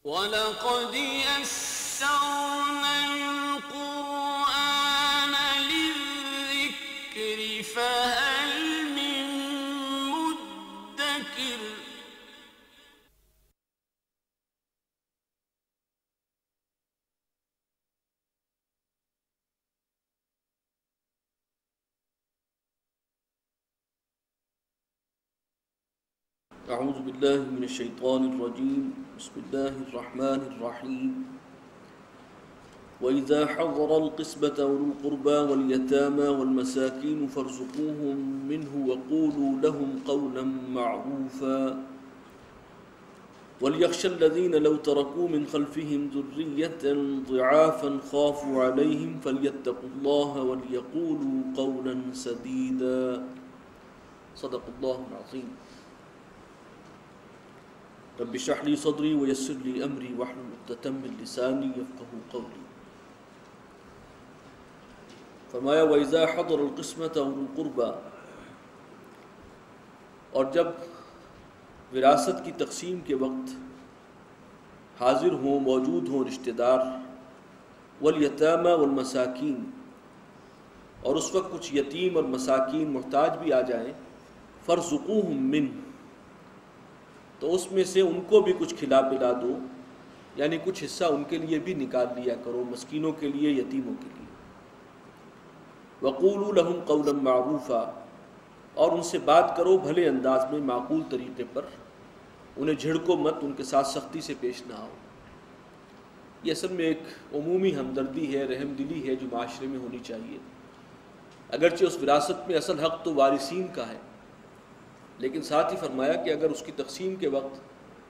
وَلَقَدْ يَسَّرْنَا الْقُرْآنَ لِلذِّكْرِ فَهَلْ مِن مُّدَّكِرٍ اعوذ باللہ من الشیطان الرجیم بسم اللہ الرحمن الرحیم وَإِذَا حَضَرَ الْقِسْمَةَ أُولُو الْقُرْبَى وَالْيَتَامَى وَالْمَسَاكِينُ فَارْزُقُوهُم مِّنْهُ وَقُولُوا لَهُمْ قَوْلًا مَّعْرُوفًا وَلْيَخْشَ الَّذِينَ لَوْ تَرَكُوا مِنْ خَلْفِهِمْ ذُرِّيَّةً ضِعَافًا خَافُوا عَلَيْهِمْ فَلْيَتَّقُوا اللَّهَ وَلْيَقُولُوا قَوْلًا سَدِيدًا صدق اللہ العظیم رب اشرح لي صدري ويسر لي امري واحلل عقدة من لساني يفقهوا قولي. فرمایا وَإِذَا حَضَرَ الْقِسْمَةَ أُولُو الْقُرْبَى، اور جب وراثت کی تقسیم کے وقت حاضر ہوں، موجود ہوں رشتہ دار، وَالْيَتَامَى وَالْمَسَاكِينَ، اور اس وقت کچھ یتیم اور مساکین محتاج بھی آ جائیں، فَارْزُقُوهُم مِّنْهُ، تو اس میں سے ان کو بھی کچھ کھلا پلا دو، یعنی کچھ حصہ ان کے لیے بھی نکال لیا کرو، مسکینوں کے لیے، یتیموں کے لیے. وَقُولُوا لَهُمْ قَوْلًا مَّعْرُوفًا، اور ان سے بات کرو بھلے انداز میں، معقول طریقے پر، انہیں جھڑکو مت، ان کے ساتھ سختی سے پیش نہ آؤ. یہ اصل میں ایک عمومی ہمدردی ہے، رحم دلی ہے جو معاشرے میں ہونی چاہیے. اگرچہ اس وراثت میں اصل حق تو وارثین کا ہے، لیکن ساتھ ہی فرمایا کہ اگر اس کی تقسیم کے وقت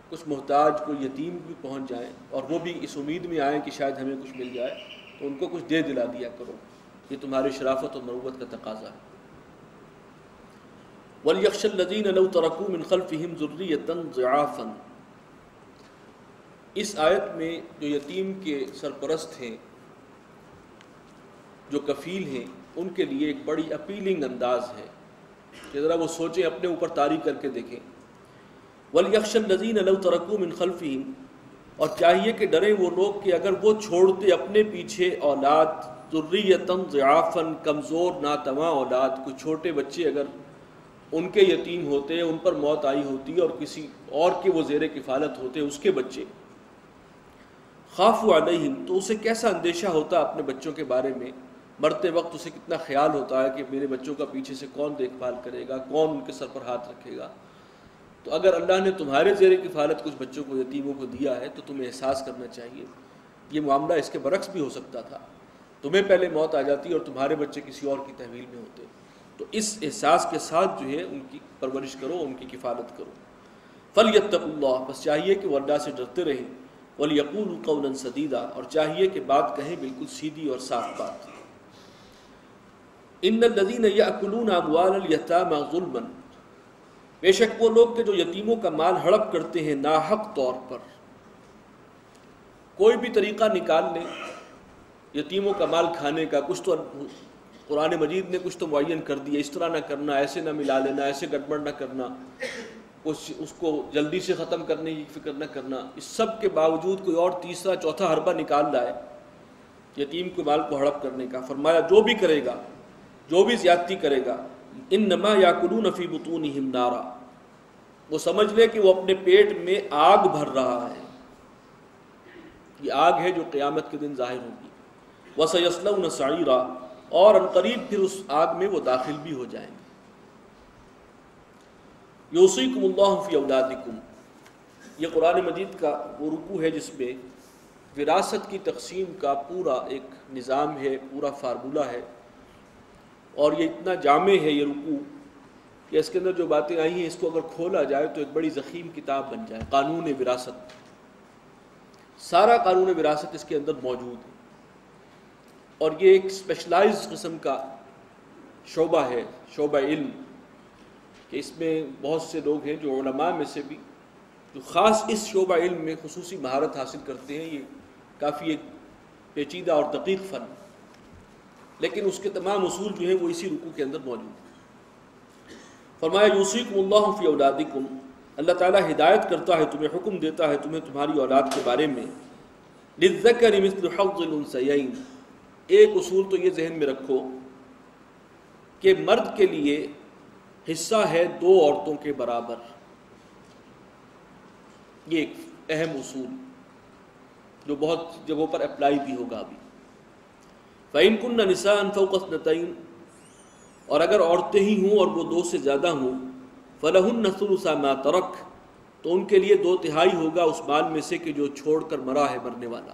کچھ محتاج، کوئی یتیم بھی پہنچ جائیں اور وہ بھی اس امید میں آئیں کہ شاید ہمیں کچھ مل جائے، تو ان کو کچھ دے دلا دیا کرو. یہ تمہاری شرافت اور مروت کا تقاضا ہے. وَلْيَخْشَ الَّذِينَ لَوْ تَرَكُوا مِنْ خَلْفِهِمْ ذُرِّيَّةً ضِعَافًا، اس آیت میں جو یتیم کے سرپرست ہیں، جو کفیل ہیں، ان کے لیے ایک بڑی اپیلنگ انداز ہے کہ ذرا وہ سوچیں، اپنے اوپر طاری کر کے دیکھیں. وَلْيَخْشَ الَّذِينَ لَوْ تَرَكُوا مِنْ خَلْفِهِمْ، اور چاہیے کہ ڈریں وہ لوگ کہ اگر وہ چھوڑتے اپنے پیچھے اولاد، ذُرِّيَّةً ضِعَافًا، کمزور ناتواں اولاد، کچھ چھوٹے بچے اگر ان کے یتیم ہوتے، ان پر موت آئی ہوتی اور کسی اور کے وہ زیر کفالت ہوتے، اس کے بچے، خافوا علیہم، تو اسے کیسا اندیشہ ہوتا اپنے بچوں کے بارے میں، مرتے وقت اسے کتنا خیال ہوتا ہے کہ میرے بچوں کا پیچھے سے کون دیکھ بھال کرے گا، کون ان کے سر پر ہاتھ رکھے گا. تو اگر اللہ نے تمہارے زیر کفالت کچھ بچوں کو، یتیموں کو دیا ہے، تو تمہیں احساس کرنا چاہیے. یہ معاملہ اس کے برعکس بھی ہو سکتا تھا، تمہیں پہلے موت آ جاتی اور تمہارے بچے کسی اور کی تحویل میں ہوتے. تو اس احساس کے ساتھ جو ہے ان کی پرورش کرو، ان کی کفالت کرو. فَلْيَتَّقُوا اللَّهَ، بس چاہیے کہ وہ اللہ سے ڈرتے رہیں. وَلْيَقُولُوا قَوْلًا سَدِيدًا، اور چاہیے کہ بات کہیں بالکل سیدھی اور صاف بات. ان الذین یأکلون اموال الیتامی ظلما، بے شک وہ لوگ کہ جو یتیموں کا مال ہڑپ کرتے ہیں ناحق طور پر، کوئی بھی طریقہ نکال لیں یتیموں کا مال کھانے کا. کچھ تو قرآن مجید نے کچھ تو معین کر دیا، اس طرح نہ کرنا، ایسے نہ ملا لینا، ایسے گڑبڑ نہ کرنا، اس کو جلدی سے ختم کرنے کی فکر نہ کرنا. اس سب کے باوجود کوئی اور تیسرا چوتھا حربہ نکال لائے یتیم کے مال کو ہڑپ کرنے کا. فرمایا جو بھی کرے گا، جو بھی زیادتی کرے گا، انما یاکلون فی بطونہم نارا، وہ سمجھ لے کہ وہ اپنے پیٹ میں آگ بھر رہا ہے. یہ آگ ہے جو قیامت کے دن ظاہر ہوگی. وسیصلون سعیرا، اور عنقریب پھر اس آگ میں وہ داخل بھی ہو جائیں گے. یوصیکم اللہ فی اولادکم، یہ قرآن مجید کا وہ رکوع ہے جس میں وراثت کی تقسیم کا پورا ایک نظام ہے، پورا فارمولہ ہے. اور یہ اتنا جامع ہے یہ رکوع کہ اس کے اندر جو باتیں آئی ہیں، اس کو اگر کھولا جائے تو ایک بڑی ضخیم کتاب بن جائے. قانون وراثت، سارا قانون وراثت اس کے اندر موجود ہے. اور یہ ایک اسپیشلائز قسم کا شعبہ ہے، شعبہ علم، کہ اس میں بہت سے لوگ ہیں جو علماء میں سے بھی جو خاص اس شعبہ علم میں خصوصی مہارت حاصل کرتے ہیں. یہ کافی ایک پیچیدہ اور دقیق فن، لیکن اس کے تمام اصول جو ہیں وہ اسی رکوع کے اندر موجود ہیں. فرمایا یوصیکم اللہ فی اولادکم، اللہ تعالیٰ ہدایت کرتا ہے تمہیں، حکم دیتا ہے تمہیں تمہاری اولاد کے بارے میں، للذکر مثل حظ الانثیین، ایک اصول تو یہ ذہن میں رکھو کہ مرد کے لیے حصہ ہے دو عورتوں کے برابر، یہ ایک اہم اصول جو بہت جگہوں پر اپلائی بھی ہوگا ابھی۔ فَإِن كُنَّ نِسَاءً فَوْقَ اثْنَتَيْنِ، اور اگر عورتیں ہی ہوں اور وہ دو سے زیادہ ہوں، فَلَهُنَّ ثُلُثَ مَا تَرَكَ، تو ان کے لیے 2/3 ہوگا اس مال میں سے کہ جو چھوڑ کر مرا ہے مرنے والا۔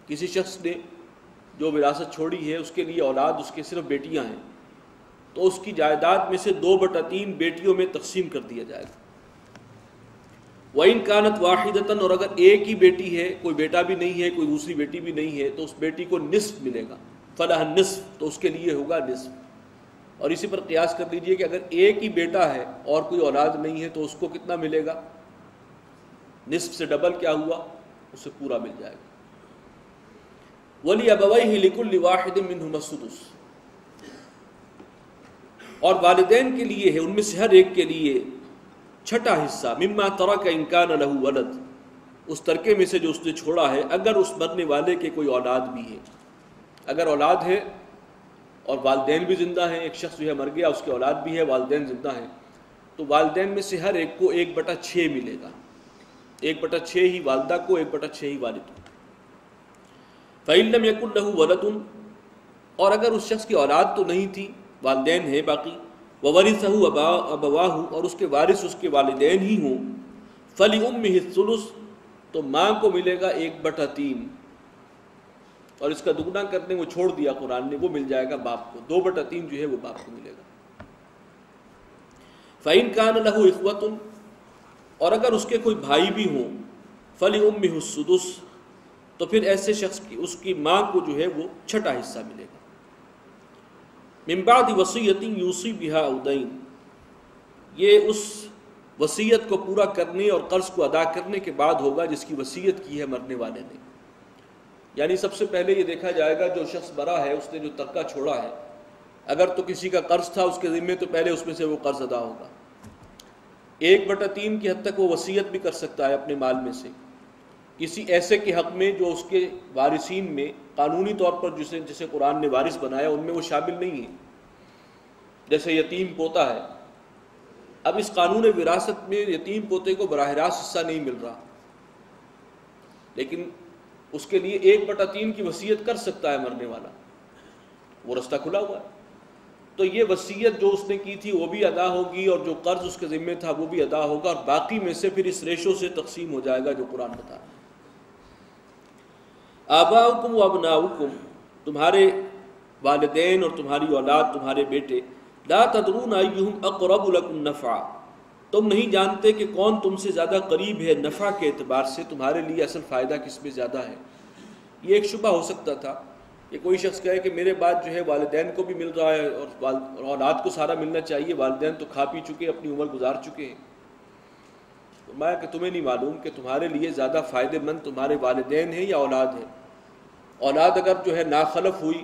کسی شخص نے جو وراثت چھوڑی ہے اس کے لیے اولاد اس کے صرف بیٹیاں ہیں، تو اس کی جائیداد میں سے 2/3 بیٹیوں میں تقسیم کر دیا جائے گا۔ وَإِن كَانَتْ وَاحِدَةً، اور اگر ایک ہی بیٹی ہے، کوئی بیٹا بھی نہیں ہے کوئی دوسری بیٹی بھی نہیں ہے، تو اس بیٹی کو نصف ملے گا، فَلَهَا النِّصْفُ، تو اس کے لیے ہوگا نصف۔ اور اسی پر قیاس کر لیجئے کہ اگر ایک ہی بیٹا ہے اور کوئی اولاد نہیں ہے تو اس کو کتنا ملے گا؟ نصف سے ڈبل کیا ہوا؟ اسے پورا مل جائے گا۔ وَلِأَبَوَيْهِ لِكُلِّ وَاحِدٍ مِّنْهُمَا السُّدُسُ، اور والدین کے لیے ہے ان میں سے ہر ایک کے لیے چھٹا حصہ، مما ترک ان کان لہ ولد، اس ترکے میں سے جو اس نے چھوڑا ہے اگر اس مرنے والے کے کوئی اولاد بھی ہے۔ اگر اولاد ہے اور والدین بھی زندہ ہیں، ایک شخص جو ہے مر گیا اس کے اولاد بھی ہے والدین زندہ ہیں، تو والدین میں سے ہر ایک کو 1/6 ملے گا، 1/6 ہی والدہ کو، 1/6 ہی والد کو۔ فَإِن لَّمْ يَكُن لَّهُ وَلَدٌ، اور اگر اس شخص کی اولاد تو نہیں تھی، والدین ہیں باقی، وَوَرِثَهُ أَبَوَاهُ، اور اس کے وارث اس کے والدین ہی ہوں، فَلِأُمِّهِ الثُّلُثُ، تو ماں کو ملے گا 1/3، اور اس کا دگنا کرنے وہ چھوڑ دیا قرآن نے، وہ مل جائے گا باپ کو، 2/3 جو ہے وہ باپ کو ملے گا۔ فَإِن كَانَ لَهُ إِخْوَةٌ، اور اگر اس کے کوئی بھائی بھی ہوں، فَلِأُمِّهِ السُّدُسُ، تو پھر ایسے شخص کی اس کی ماں کو جو ہے وہ چھٹا حصہ ملے گا۔ من بعد وصیۃ یوصی بہا او دین، یہ اس وصیت کو پورا کرنے اور قرض کو ادا کرنے کے بعد ہوگا جس کی وصیت کی ہے مرنے والے نے۔ یعنی سب سے پہلے یہ دیکھا جائے گا جو شخص مرا ہے اس نے جو ترکہ چھوڑا ہے، اگر تو کسی کا قرض تھا اس کے ذمے تو پہلے اس میں سے وہ قرض ادا ہوگا۔ 1/3 کی حد تک وہ وصیت بھی کر سکتا ہے اپنے مال میں سے کسی ایسے کے حق میں جو اس کے وارثین میں قانونی طور پر جسے قرآن نے وارث بنایا ان میں وہ شامل نہیں ہے، جیسے یتیم پوتا ہے۔ اب اس قانون وراثت میں یتیم پوتے کو براہ راست حصہ نہیں مل رہا، لیکن اس کے لیے 1/3 کی وصیت کر سکتا ہے مرنے والا، وہ رستہ کھلا ہوا ہے۔ تو یہ وصیت جو اس نے کی تھی وہ بھی ادا ہوگی، اور جو قرض اس کے ذمے تھا وہ بھی ادا ہوگا، اور باقی میں سے پھر اس ریشو سے تقسیم ہو جائے گا جو قرآن بتا رہا ہے۔ آباؤکم و ابناؤکم، تمہارے والدین اور تمہاری اولاد، تمہارے بیٹے، لا تدرون ایہم اقرب لکم نفعا، تم نہیں جانتے کہ کون تم سے زیادہ قریب ہے نفع کے اعتبار سے، تمہارے لیے اصل فائدہ کس میں زیادہ ہے۔ یہ ایک شبہ ہو سکتا تھا کہ کوئی شخص کہے کہ میرے بعد جو ہے والدین کو بھی مل رہا ہے اور اولاد کو سارا ملنا چاہیے، والدین تو کھا پی چکے، اپنی عمر گزار چکے ہیں۔ فرمایا کہ تمہیں نہیں معلوم کہ تمہارے لیے زیادہ فائدہ مند تمہارے والدین ہیں یا اولاد ہے۔ اولاد اگر جو ہے ناخلف ہوئی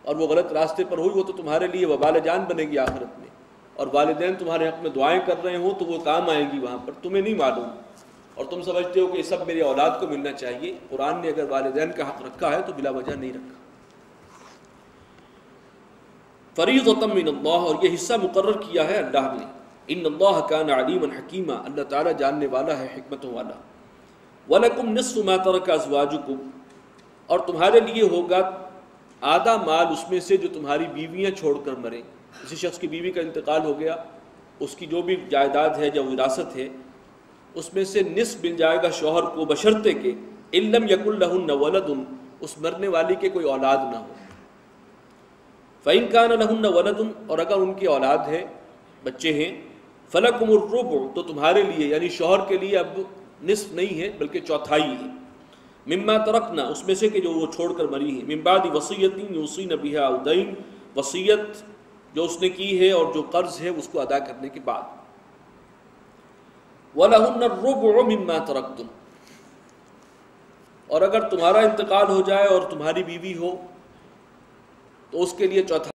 اور وہ غلط راستے پر ہوئی وہ تو تمہارے لیے وبال جان بنے گی آخرت میں، اور والدین تمہارے حق میں دعائیں کر رہے ہوں تو وہ کام آئیں گی وہاں پر، تمہیں نہیں معلوم، اور تم سمجھتے ہو کہ یہ سب میری اولاد کو ملنا چاہیے۔ قرآن نے اگر والدین کا حق رکھا ہے تو بلا وجہ نہیں رکھا۔ فریضۃ من اللہ، اور یہ حصہ مقرر کیا ہے اللہ نے۔ ان اللہ کان علیما حکیما، اللہ تعالیٰ جاننے والا ہے، حکمتوں والا۔ وَلَكُمْ نِصْفُ مَا تَرَكَ أَزْوَاجُكُمْ، اور تمہارے لیے ہوگا آدھا مال اس میں سے جو تمہاری بیویاں چھوڑ کر مریں۔ کسی شخص کی بیوی کا انتقال ہو گیا، اس کی جو بھی جائیداد ہے جو وراثت ہے اس میں سے نصف مل جائے گا شوہر کو، بشرطے کہ إِن لَمْ يَكُن لَهُنَّ وَلَدٌ، اس مرنے والی کے کوئی اولاد نہ ہو۔ فَإِن كَانَ لَهُنَّ وَلَدٌ، اور اگر ان کی اولاد ہے، بچے ہیں، فَلَكُمُ الرُّبُعُ، تو تمہارے لیے یعنی شوہر کے لیے اب نصف نہیں ہے بلکہ چوتھائی ہے، مما ترکنا، اس میں سے کہ جو وہ چھوڑ کر مری ہے، من بعد وصیۃ یوصین بہا او دین، وصیت جو اس نے کی ہے اور جو قرض ہے اس کو ادا کرنے کے بعد۔ وَلَهُنَّ الرُّبُعُ مِمَّا تَرَكْتُمْ، اور اگر تمہارا انتقال ہو جائے اور تمہاری بیوی ہو تو اس کے لیے چوتھا